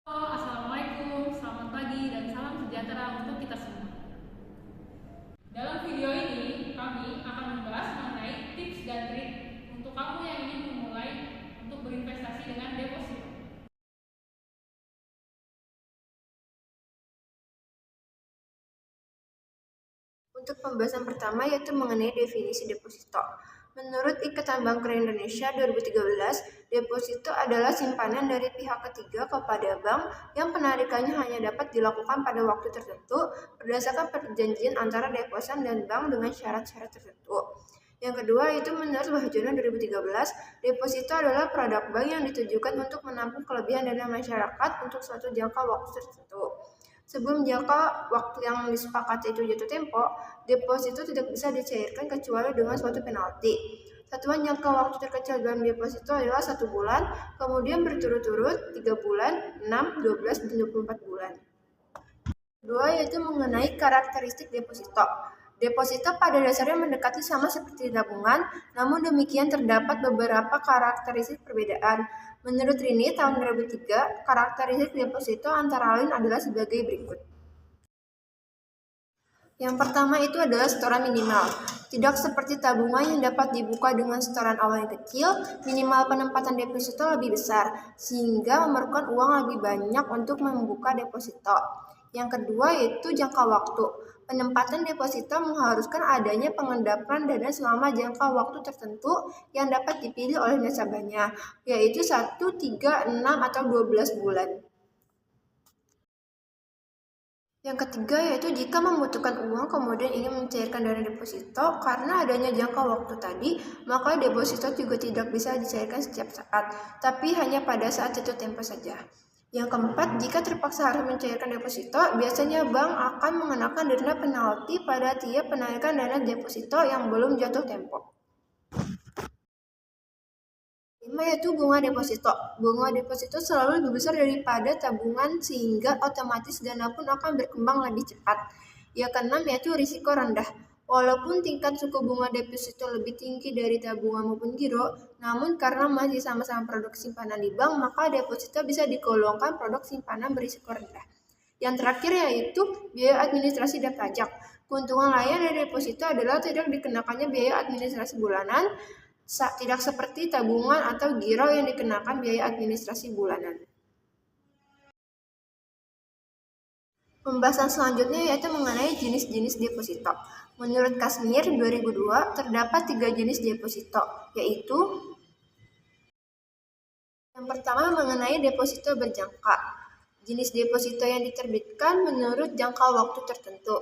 Halo, Assalamualaikum, selamat pagi, dan salam sejahtera untuk kita semua. Dalam video ini, kami akan membahas mengenai tips dan trik untuk kamu yang ingin memulai untuk berinvestasi dengan deposito. Untuk pembahasan pertama yaitu mengenai definisi deposito. Menurut Ikatan Bank Kreditur Indonesia 2013, deposito adalah simpanan dari pihak ketiga kepada bank yang penarikannya hanya dapat dilakukan pada waktu tertentu berdasarkan perjanjian antara deposan dan bank dengan syarat-syarat tertentu. Yang kedua itu menurut Wahyudana 2013, deposito adalah produk bank yang ditujukan untuk menampung kelebihan dana masyarakat untuk suatu jangka waktu tertentu. Sebelum jangka waktu yang disepakati itu jatuh tempo, deposito tidak bisa dicairkan kecuali dengan suatu penalti. Satuan jangka waktu terkecil dalam deposito adalah 1 bulan, kemudian berturut-turut 3 bulan, 6, 12, dan 24 bulan. Kedua yaitu mengenai karakteristik deposito. Deposito pada dasarnya mendekati sama seperti tabungan, namun demikian terdapat beberapa karakteristik perbedaan. Menurut Rini tahun 2003, karakteristik deposito antara lain adalah sebagai berikut. Yang pertama itu adalah setoran minimal. Tidak seperti tabungan yang dapat dibuka dengan setoran awal yang kecil, minimal penempatan deposito lebih besar, sehingga memerlukan uang lebih banyak untuk membuka deposito. Yang kedua yaitu jangka waktu. Penempatan deposito mengharuskan adanya pengendapan dana selama jangka waktu tertentu yang dapat dipilih oleh nasabahnya, yaitu 1, 3, 6, atau 12 bulan. Yang ketiga yaitu jika membutuhkan uang kemudian ingin mencairkan dana deposito, karena adanya jangka waktu tadi, maka deposito juga tidak bisa dicairkan setiap saat, tapi hanya pada saat jatuh tempo saja. Yang keempat, jika terpaksa harus mencairkan deposito, biasanya bank akan mengenakan denda penalti pada tiap penarikan dana deposito yang belum jatuh tempo. Yaitu bunga deposito. Bunga deposito selalu lebih besar daripada tabungan sehingga otomatis dana pun akan berkembang lebih cepat. Yang keenam yaitu risiko rendah. Walaupun tingkat suku bunga deposito lebih tinggi dari tabungan maupun giro, namun karena masih sama-sama produk simpanan di bank, maka deposito bisa digolongkan produk simpanan berisiko rendah. Yang terakhir yaitu biaya administrasi dan pajak. Keuntungan lain dari deposito adalah tidak dikenakannya biaya administrasi bulanan, tidak seperti tabungan atau giro yang dikenakan biaya administrasi bulanan. Pembahasan selanjutnya yaitu mengenai jenis-jenis deposito. Menurut Kasmir 2002, terdapat 3 jenis deposito, yaitu yang pertama mengenai deposito berjangka. Jenis deposito yang diterbitkan menurut jangka waktu tertentu.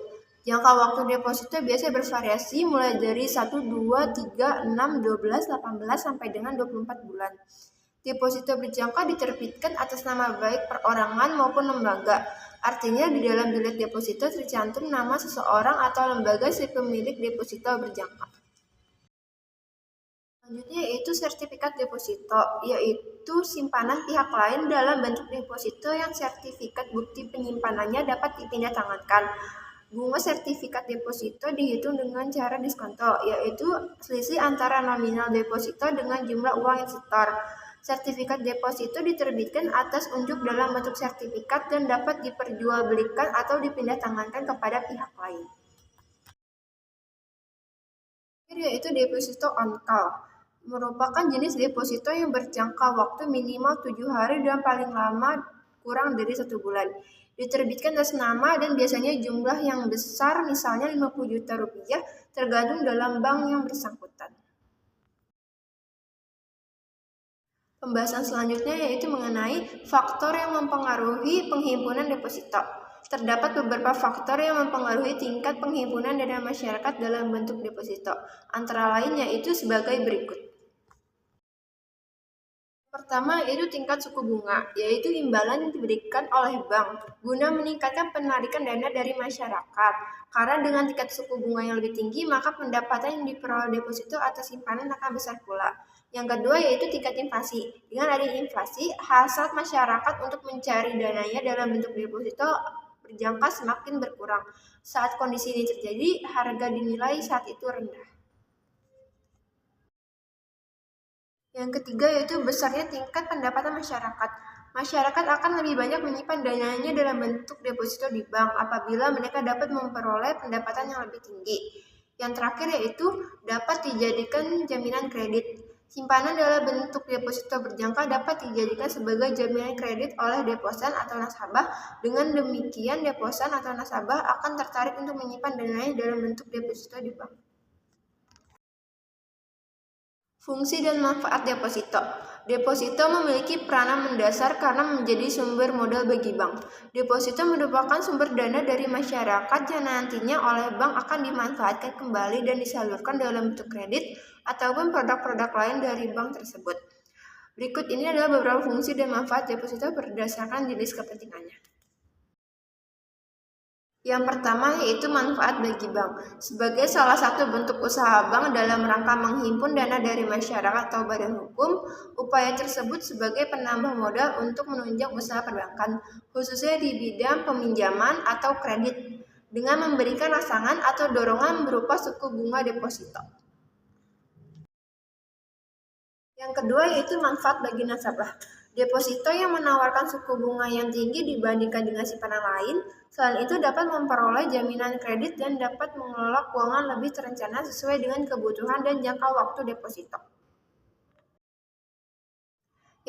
Jangka waktu deposito biasanya bervariasi mulai dari 1, 2, 3, 6, 12, 18, sampai dengan 24 bulan. Deposito berjangka diterbitkan atas nama baik perorangan maupun lembaga. Artinya di dalam bilet deposito tercantum nama seseorang atau lembaga si pemilik deposito berjangka. Selanjutnya yaitu sertifikat deposito, yaitu simpanan pihak lain dalam bentuk deposito yang sertifikat bukti penyimpanannya dapat dipindahtangankan. Bunga sertifikat deposito dihitung dengan cara diskonto, yaitu selisih antara nominal deposito dengan jumlah uang yang setor. Sertifikat deposito diterbitkan atas unjuk dalam bentuk sertifikat dan dapat diperjualbelikan atau dipindahtangankan kepada pihak lain. Yaitu deposito on call, merupakan jenis deposito yang berjangka waktu minimal 7 hari dan paling lama kurang dari 1 bulan. Diterbitkan atas nama dan biasanya jumlah yang besar, misalnya 50 juta rupiah, tergantung dalam bank yang bersangkutan. Pembahasan selanjutnya yaitu mengenai faktor yang mempengaruhi penghimpunan deposito. Terdapat beberapa faktor yang mempengaruhi tingkat penghimpunan dana masyarakat dalam bentuk deposito. Antara lain yaitu sebagai berikut. Pertama yaitu tingkat suku bunga, yaitu imbalan yang diberikan oleh bank guna meningkatkan penarikan dana dari masyarakat. Karena dengan tingkat suku bunga yang lebih tinggi, maka pendapatan yang diperoleh deposito atas simpanan akan besar pula. Yang kedua yaitu tingkat inflasi. Dengan adanya inflasi, hasrat masyarakat untuk mencari dananya dalam bentuk deposito berjangka semakin berkurang. Saat kondisi ini terjadi, harga dinilai saat itu rendah. Yang ketiga yaitu besarnya tingkat pendapatan masyarakat. Masyarakat akan lebih banyak menyimpan dananya dalam bentuk deposito di bank apabila mereka dapat memperoleh pendapatan yang lebih tinggi. Yang terakhir yaitu dapat dijadikan jaminan kredit. Simpanan dalam bentuk deposito berjangka dapat dijadikan sebagai jaminan kredit oleh deposan atau nasabah. Dengan demikian, deposan atau nasabah akan tertarik untuk menyimpan dananya dalam bentuk deposito di bank. Fungsi dan manfaat deposito. Deposito memiliki peranan mendasar karena menjadi sumber modal bagi bank. Deposito merupakan sumber dana dari masyarakat yang nantinya oleh bank akan dimanfaatkan kembali dan disalurkan dalam bentuk kredit ataupun produk-produk lain dari bank tersebut. Berikut ini adalah beberapa fungsi dan manfaat deposito berdasarkan jenis kepentingannya. Yang pertama yaitu manfaat bagi bank. Sebagai salah satu bentuk usaha bank dalam rangka menghimpun dana dari masyarakat atau badan hukum, upaya tersebut sebagai penambah modal untuk menunjang usaha perbankan, khususnya di bidang peminjaman atau kredit, dengan memberikan rangsangan atau dorongan berupa suku bunga deposito. Yang kedua yaitu manfaat bagi nasabah. Deposito yang menawarkan suku bunga yang tinggi dibandingkan dengan simpanan lain. Selain itu dapat memperoleh jaminan kredit dan dapat mengelola keuangan lebih terencana sesuai dengan kebutuhan dan jangka waktu deposito.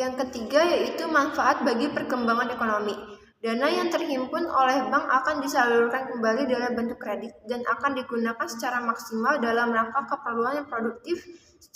Yang ketiga yaitu manfaat bagi perkembangan ekonomi. Dana yang terhimpun oleh bank akan disalurkan kembali dalam bentuk kredit dan akan digunakan secara maksimal dalam rangka keperluan yang produktif secara